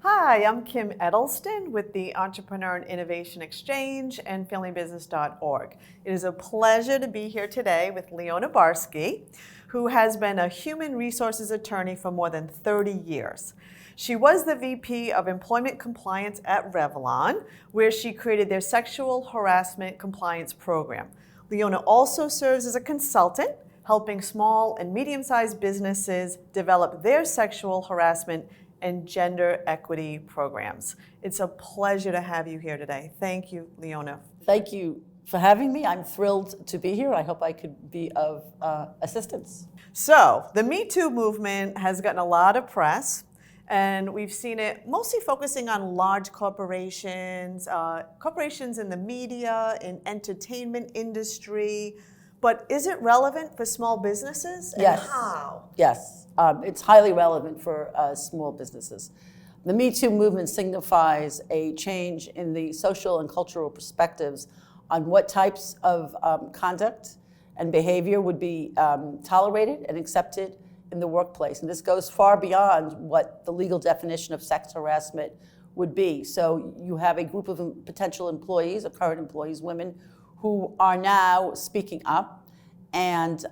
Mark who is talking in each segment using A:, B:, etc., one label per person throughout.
A: Hi, I'm Kim Eddleston with the Entrepreneur and Innovation Exchange and FamilyBusiness.org. It is a pleasure to be here today with Leona Barsky, who has been a human resources attorney for more than 30 years. She was the VP of Employment Compliance at Revlon, where she created their sexual harassment compliance program. Leona also serves as a consultant, helping small and medium-sized businesses develop their sexual harassment and gender equity programs. It's a pleasure to have you here today. Thank you, Leona.
B: Thank you for having me. I'm thrilled to be here. I hope I could be of assistance.
A: So, the Me Too movement has gotten a lot of press, and we've seen it mostly focusing on large corporations, corporations in the media, in entertainment industry. But is it relevant for small businesses? And
B: Yes.
A: how?
B: Yes, it's highly relevant for small businesses. The Me Too movement signifies a change in the social and cultural perspectives on what types of conduct and behavior would be tolerated and accepted in the workplace. And this goes far beyond what the legal definition of sex harassment would be. So you have a group of potential employees, or current employees, women, who are now speaking up and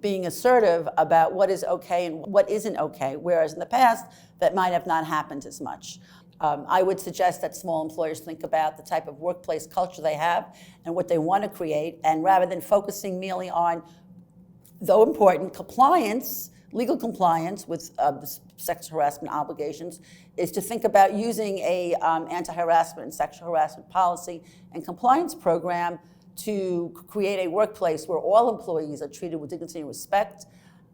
B: being assertive about what is okay and what isn't okay, whereas in the past, that might have not happened as much. I would suggest that small employers think about the type of workplace culture they have and what they want to create, and rather than focusing merely on, though important, compliance, legal compliance with sex harassment obligations, is to think about using a anti-harassment and sexual harassment policy and compliance program to create a workplace where all employees are treated with dignity and respect,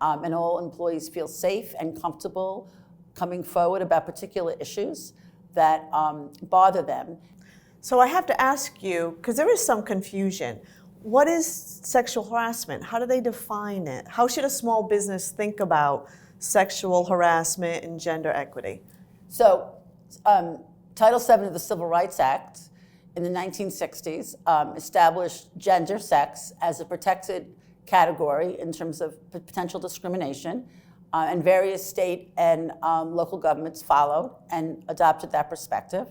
B: and all employees feel safe and comfortable coming forward about particular issues that bother them.
A: So I have to ask you, because there is some confusion. What is sexual harassment? How do they define it? How should a small business think about sexual harassment and gender equity?
B: So, Title VII of the Civil Rights Act in the 1960s established gender, sex as a protected category in terms of potential discrimination, and various state and local governments followed and adopted that perspective.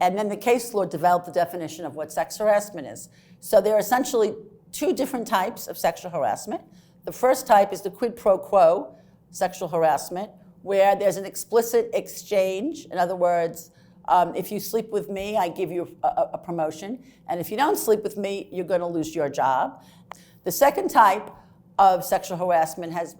B: And then the case law developed the definition of what sex harassment is. So there are essentially two different types of sexual harassment. The first type is the quid pro quo sexual harassment, where there's an explicit exchange. In other words, if you sleep with me, I give you a promotion. And if you don't sleep with me, you're going to lose your job. The second type of sexual harassment has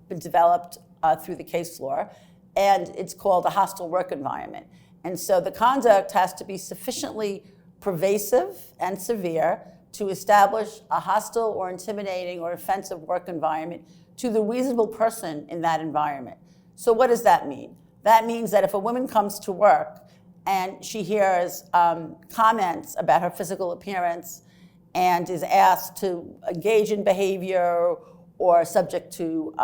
B: been developed through the case law, and it's called a hostile work environment. And so the conduct has to be sufficiently pervasive and severe to establish a hostile or intimidating or offensive work environment to the reasonable person in that environment. So what does that mean? That means that if a woman comes to work and she hears comments about her physical appearance and is asked to engage in behavior or subject to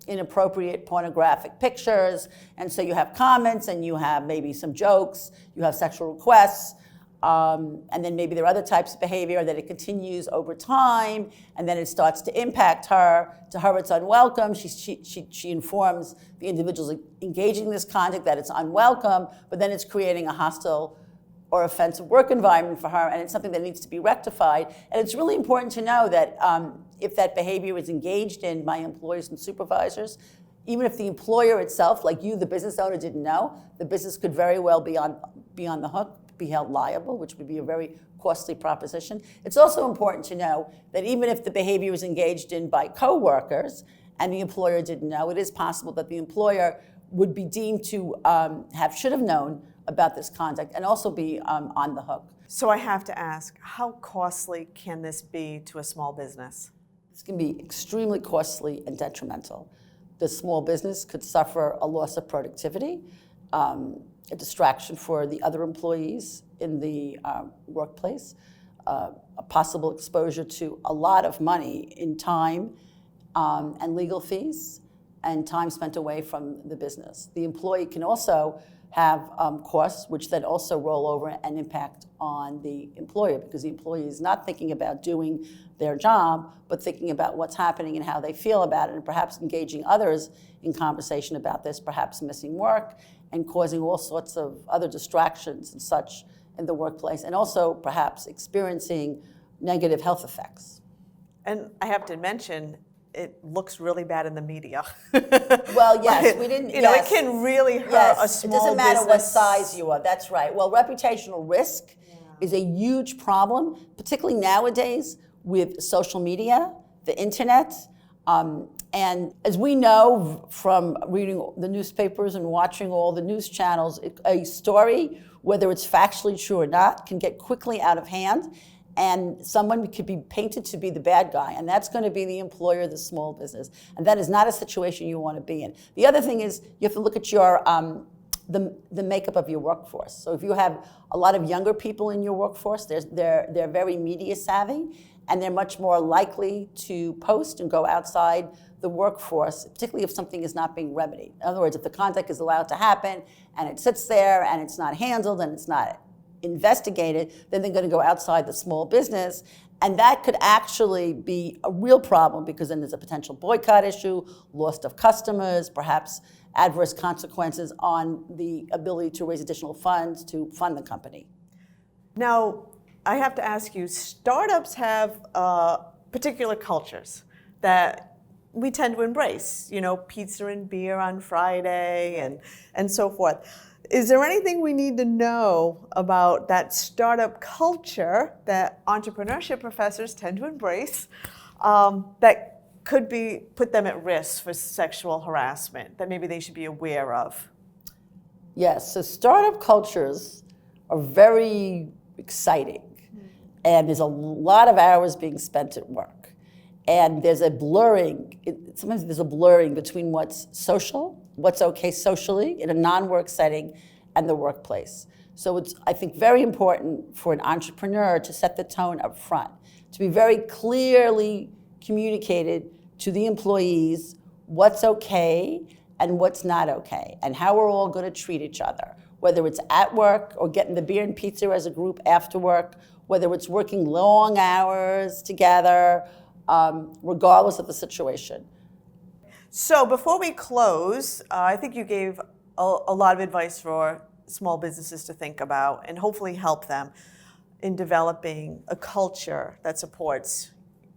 B: inappropriate pornographic pictures, and so you have comments and you have maybe some jokes, you have sexual requests, and then maybe there are other types of behavior that it continues over time, and then it starts to impact her. To her, it's unwelcome. She informs the individuals engaging in this conduct that it's unwelcome, but then it's creating a hostile or offensive work environment for her, and it's something that needs to be rectified. And it's really important to know that if that behavior is engaged in by employees and supervisors, even if the employer itself, like you, the business owner, didn't know, the business could very well be on the hook, be held liable, which would be a very costly proposition. It's also important to know that even if the behavior is engaged in by coworkers and the employer didn't know, it is possible that the employer would be deemed to should have known about this conduct and also be on the hook.
A: So I have to ask, how costly can this be to a small business?
B: This can be extremely costly and detrimental. The small business could suffer a loss of productivity, a distraction for the other employees in the workplace, a possible exposure to a lot of money in time and legal fees, and time spent away from the business. The employee can also have costs which then also roll over and impact on the employer, because the employee is not thinking about doing their job, but thinking about what's happening and how they feel about it, and perhaps engaging others in conversation about this, perhaps missing work, and causing all sorts of other distractions and such in the workplace, and also perhaps experiencing negative health effects.
A: And I have to mention, it looks really bad in the media.
B: Well, yes, we didn't.
A: You know, it can really hurt a small
B: it doesn't matter what
A: business.
B: size you are. That's right. Well, reputational risk is a huge problem, particularly nowadays with social media, the internet. And as we know from reading the newspapers and watching all the news channels, a story, whether it's factually true or not, can get quickly out of hand, and someone could be painted to be the bad guy, and that's going to be the employer of the small business. And that is not a situation you want to be in. The other thing is you have to look at your the makeup of your workforce. So if you have a lot of younger people in your workforce, they're very media savvy, and they're much more likely to post and go outside the workforce, particularly if something is not being remedied. In other words, if the conduct is allowed to happen and it sits there and it's not handled and it's not investigated, then they're going to go outside the small business. And that could actually be a real problem, because then there's a potential boycott issue, loss of customers, perhaps adverse consequences on the ability to raise additional funds to fund the company.
A: Now, I have to ask you, startups have particular cultures that we tend to embrace, you know, pizza and beer on Friday and so forth. Is there anything we need to know about that startup culture that entrepreneurship professors tend to embrace that could put them at risk for sexual harassment, that maybe they should be aware of?
B: Yes, so startup cultures are very exciting, and there's a lot of hours being spent at work. And there's a blurring, sometimes there's a blurring between what's social, what's okay socially in a non-work setting, and the workplace. So it's, I think, very important for an entrepreneur to set the tone up front, to be very clearly communicated to the employees what's okay and what's not okay, and how we're all going to treat each other, whether it's at work or getting the beer and pizza as a group after work, whether it's working long hours together, regardless of the situation.
A: So before we close, I think you gave a lot of advice for small businesses to think about and hopefully help them in developing a culture that supports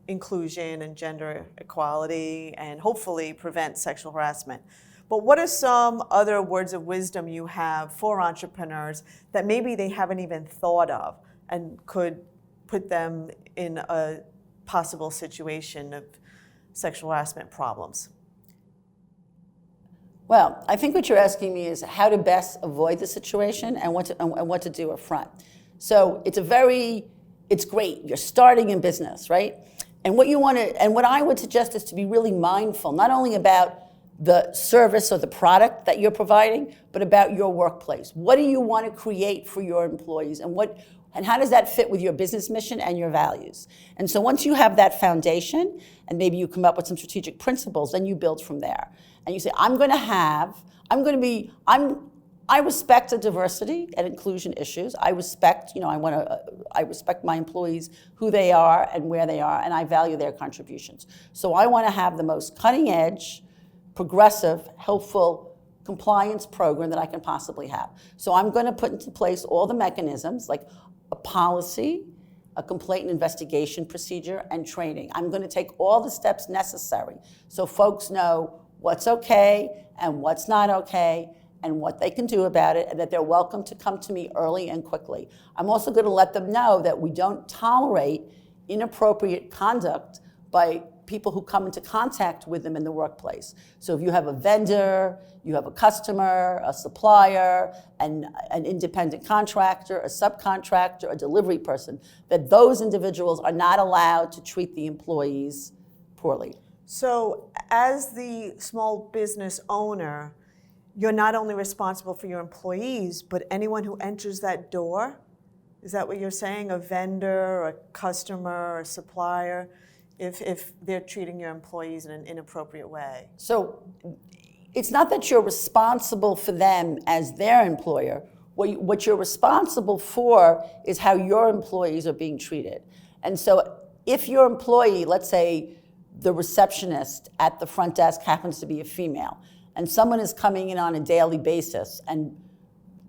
A: inclusion and gender equality and hopefully prevent sexual harassment. But what are some other words of wisdom you have for entrepreneurs that maybe they haven't even thought of and could put them in a possible situation of sexual harassment problems?
B: Well, I think what you're asking me is how to best avoid the situation and what to do up front. So it's great. You're starting in business, right? And what I would suggest is to be really mindful, not only about the service or the product that you're providing, but about your workplace. What do you want to create for your employees, and how does that fit with your business mission and your values? And so once you have that foundation, and maybe you come up with some strategic principles, then you build from there. And you say, I respect the diversity and inclusion issues. I respect my employees, who they are and where they are, and I value their contributions. So I want to have the most cutting edge, progressive, helpful compliance program that I can possibly have. So I'm going to put into place all the mechanisms, like a policy, a complaint and investigation procedure, and training. I'm going to take all the steps necessary so folks know what's okay and what's not okay, and what they can do about it, and that they're welcome to come to me early and quickly. I'm also going to let them know that we don't tolerate inappropriate conduct by people who come into contact with them in the workplace. So if you have a vendor, you have a customer, a supplier, an independent contractor, a subcontractor, a delivery person, that those individuals are not allowed to treat the employees poorly.
A: So as the small business owner, you're not only responsible for your employees, but anyone who enters that door? Is that what you're saying? A vendor, a customer, a supplier, if they're treating your employees in an inappropriate way?
B: So it's not that you're responsible for them as their employer. What you're responsible for is how your employees are being treated. And so if your employee, let's say the receptionist at the front desk happens to be a female, and someone is coming in on a daily basis and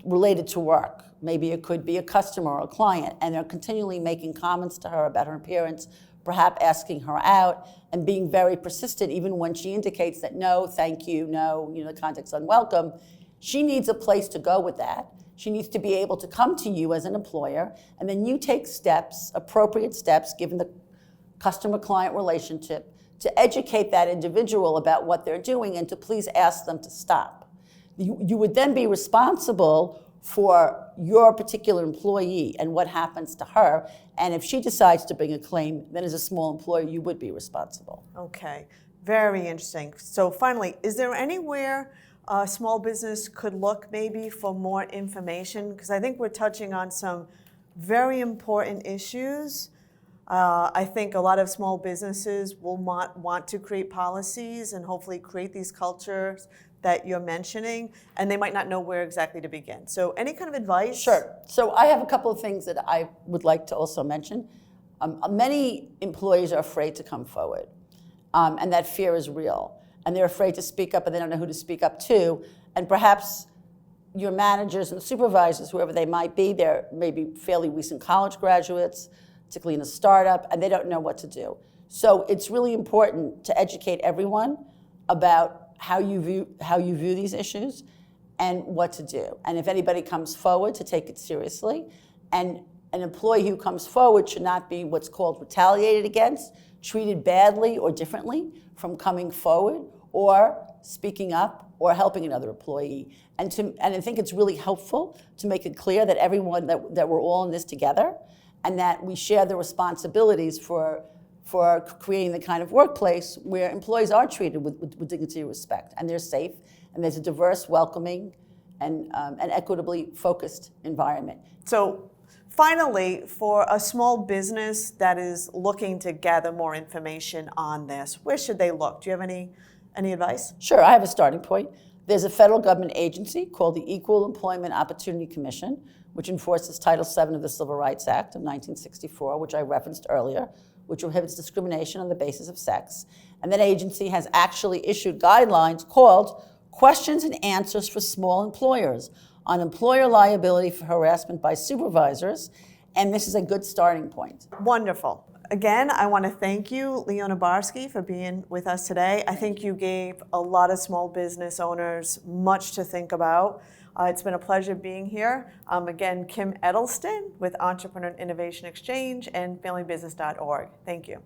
B: related to work, maybe it could be a customer or a client, and they're continually making comments to her about her appearance, perhaps asking her out, and being very persistent even when she indicates that no, thank you, no, the contact's unwelcome, she needs a place to go with that. She needs to be able to come to you as an employer, and then you take steps, appropriate steps, given the customer-client relationship, to educate that individual about what they're doing and to please ask them to stop. You would then be responsible for your particular employee and what happens to her, and if she decides to bring a claim, then as a small employer, you would be responsible.
A: Okay, very interesting. So finally, is there anywhere a small business could look maybe for more information? Because I think we're touching on some very important issues. I think a lot of small businesses will want to create policies and hopefully create these cultures that you're mentioning, and they might not know where exactly to begin. So any kind of advice?
B: Sure. So I have a couple of things that I would like to also mention. Many employees are afraid to come forward, and that fear is real. And they're afraid to speak up, and they don't know who to speak up to. And perhaps your managers and supervisors, whoever they might be, they're maybe fairly recent college graduates, particularly in a startup, and they don't know what to do. So it's really important to educate everyone about how you view these issues and what to do. And if anybody comes forward, to take it seriously. And an employee who comes forward should not be what's called retaliated against, treated badly or differently from coming forward or speaking up or helping another employee. And I think it's really helpful to make it clear that everyone, that we're all in this together, and that we share the responsibilities for creating the kind of workplace where employees are treated with dignity and respect, and they're safe, and there's a diverse, welcoming, and equitably focused environment.
A: So finally, for a small business that is looking to gather more information on this, where should they look? Do you have any advice?
B: Sure, I have a starting point. There's a federal government agency called the Equal Employment Opportunity Commission, which enforces Title VII of the Civil Rights Act of 1964, which I referenced earlier, which prohibits discrimination on the basis of sex. And that agency has actually issued guidelines called Questions and Answers for Small Employers on Employer Liability for Harassment by Supervisors, and this is a good starting point.
A: Wonderful. Again, I want to thank you, Leona Barsky, for being with us today. I think you gave a lot of small business owners much to think about. It's been a pleasure being here. Again, Kim Eddleston with Entrepreneur Innovation Exchange and FamilyBusiness.org. Thank you.